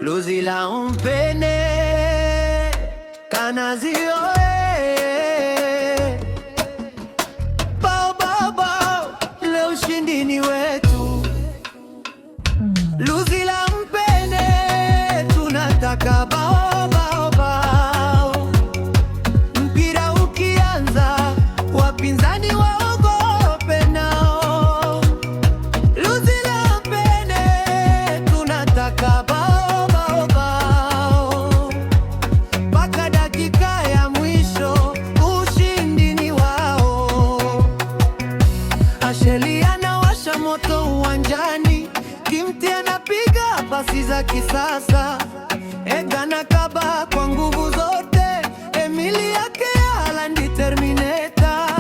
Luzila Mpene Kanazi bao bao bao, leo ushindi ni wetu. Luzila Mpene tunataka bao bao bao. Mpira ukianza wapinzani waogope nao. Luzila Mpene tunataka bao bao bao. Mpaka dakika ya mwisho ushindi ni wao. Asheli anawasha moto uwanjani, Kimti anapiga pasi za kisasa, Ega na kaba kwa nguvu zote, Emili yake Haaland Terminator.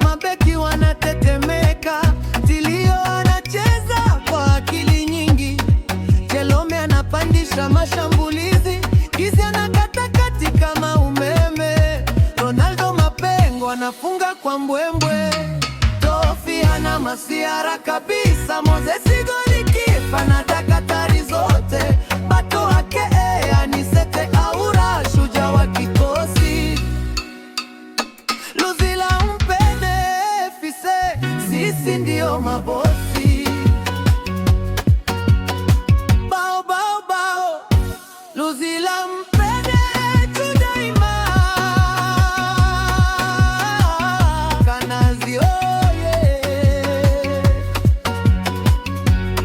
Mabeki wanatetemeka, Tilio anacheza kwa akili nyingi, Jelome anapandisha mashambulizi, Kizi anakata kati kama umeme, Ronaldo Mapengo anafunga kwa mbwembwe, Tofi ana masiara kabisa, Moses golikipa na takatari zote, Bato wake Anisete Aura shujaa wa kikosi. Luzila Mpene fise, sisi ndio mabosi. Bao bao bao, Luzila Mpene tudaima. Kanazi oye,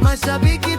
mashabiki